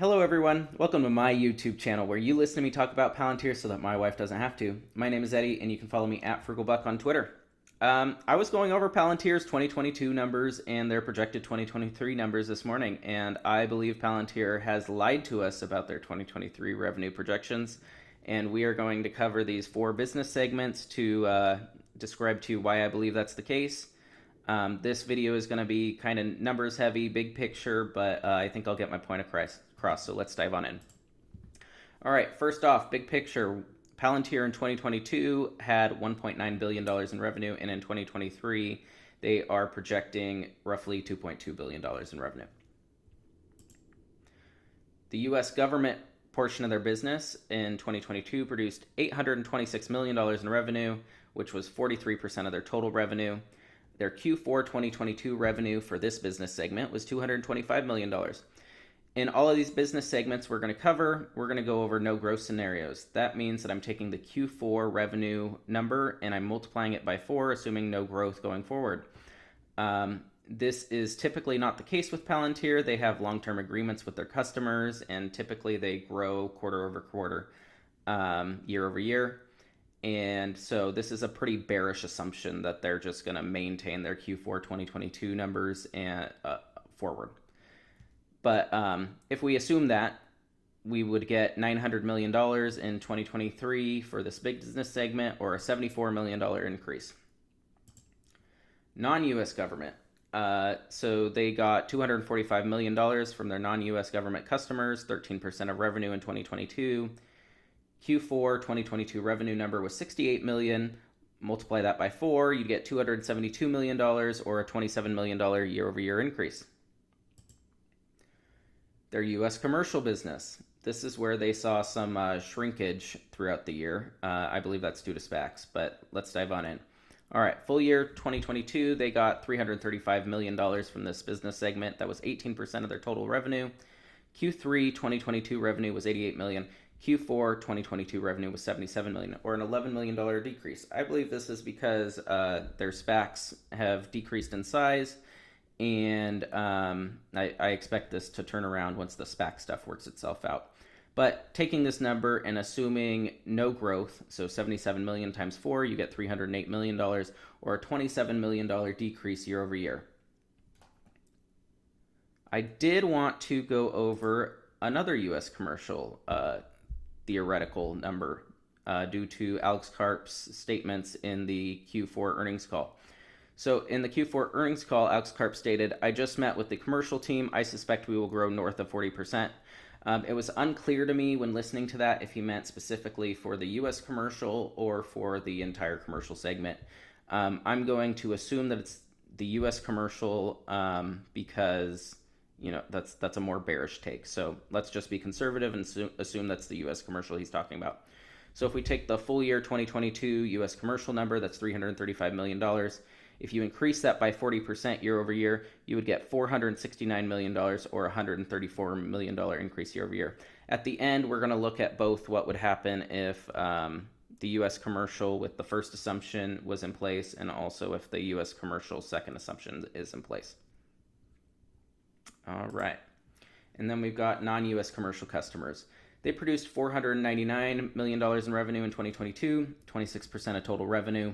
Hello everyone, welcome to my YouTube channel where you listen to me talk about Palantir so that my wife doesn't have to. My name is Eddie and you can follow me at FrugalBuck on Twitter. I was going over Palantir's 2022 numbers and their projected 2023 numbers this morning, and I believe Palantir has lied to us about their 2023 revenue projections, and we are going to cover these 4 business segments to describe to you why I believe that's the case. This video is going to be kind of numbers heavy, big picture, but I think I'll get my point across, so let's dive on in. All right, first off, big picture. Palantir in 2022 had $1.9 billion in revenue, and in 2023, they are projecting roughly $2.2 billion in revenue. The U.S. government portion of their business in 2022 produced $826 million in revenue, which was 43% of their total revenue. Their Q4 2022 revenue for this business segment was $225 million. In all of these business segments we're going to go over no growth scenarios. That means that I'm taking the Q4 revenue number and I'm multiplying it by 4, assuming no growth going forward. This is typically not the case with Palantir. They have long-term agreements with their customers, and typically they grow quarter over quarter, year over year. And so this is a pretty bearish assumption that they're just going to maintain their Q4 2022 numbers and forward. But if we assume that, we would get $900 million in 2023 for this big business segment, or a $74 million increase. Non-U.S. government. So they got $245 million from their non-U.S. government customers, 13% of revenue in 2022. Q4 2022 revenue number was $68 million. Multiply that by 4, you get $272 million, or a $27 million year-over-year increase. Their U.S. commercial business. This is where they saw some shrinkage throughout the year. I believe that's due to SPACs, but let's dive on in. All right, full year 2022, they got $335 million from this business segment. That was 18% of their total revenue. Q3 2022 revenue was $88 million. Q4 2022 revenue was $77 million, or an $11 million decrease. I believe this is because their SPACs have decreased in size, and I expect this to turn around once the SPAC stuff works itself out. But taking this number and assuming no growth, so $77 million times 4, you get $308 million, or a $27 million decrease year over year. I did want to go over another U.S. commercial theoretical number due to Alex Karp's statements in the Q4 earnings call. So in the Q4 earnings call, Alex Karp stated, "I just met with the commercial team. I suspect we will grow north of 40%. It was unclear to me when listening to that if he meant specifically for the U.S. commercial or for the entire commercial segment. I'm going to assume that it's the U.S. commercial because that's a more bearish take. So let's just be conservative and assume that's the U.S. commercial he's talking about. So if we take the full year 2022 U.S. commercial number, that's $335 million. If you increase that by 40% year over year, you would get $469 million, or $134 million increase year over year. At the end, we're going to look at both what would happen if the U.S. commercial with the first assumption was in place, and also if the U.S. commercial second assumption is in place. All right. And then we've got non-U.S. commercial customers. They produced $499 million in revenue in 2022, 26% of total revenue.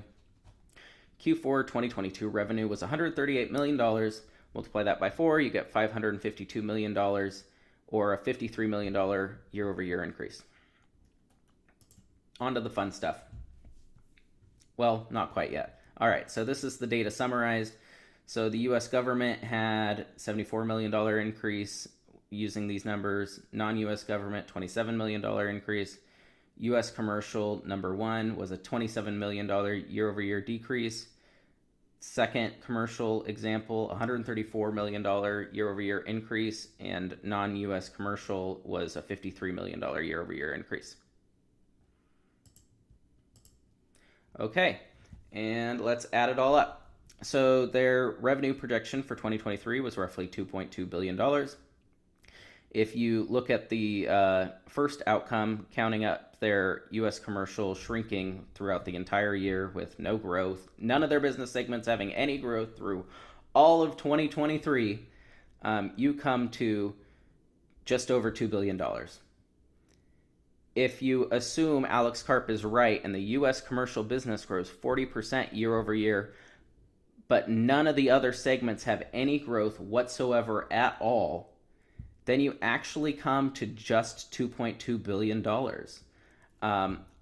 Q4 2022 revenue was $138 million. Multiply that by 4, you get $552 million, or a $53 million year-over-year increase. On to the fun stuff. Well, not quite yet. All right, so this is the data summarized. So the U.S. government had $74 million increase using these numbers. Non-U.S. government, $27 million increase. U.S. commercial, number 1, was a $27 million year-over-year decrease. Second commercial example, $134 million year-over-year increase. And non-U.S. commercial was a $53 million year-over-year increase. Okay, and let's add it all up. So their revenue projection for 2023 was roughly $2.2 billion. If you look at the first outcome, counting up their U.S. commercial shrinking throughout the entire year with no growth, none of their business segments having any growth through all of 2023, you come to just over $2 billion. If you assume Alex Karp is right and the U.S. commercial business grows 40% year over year, but none of the other segments have any growth whatsoever at all, then you actually come to just $2.2 billion.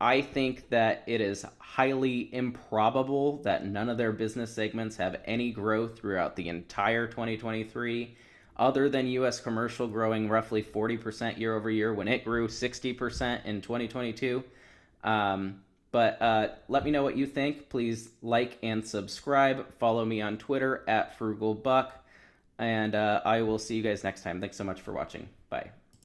I think that it is highly improbable that none of their business segments have any growth throughout the entire 2023, other than U.S. commercial growing roughly 40% year over year when it grew 60% in 2022. But let me know what you think. Please like and subscribe. Follow me on Twitter at FrugalBuck. And I will see you guys next time. Thanks so much for watching. Bye.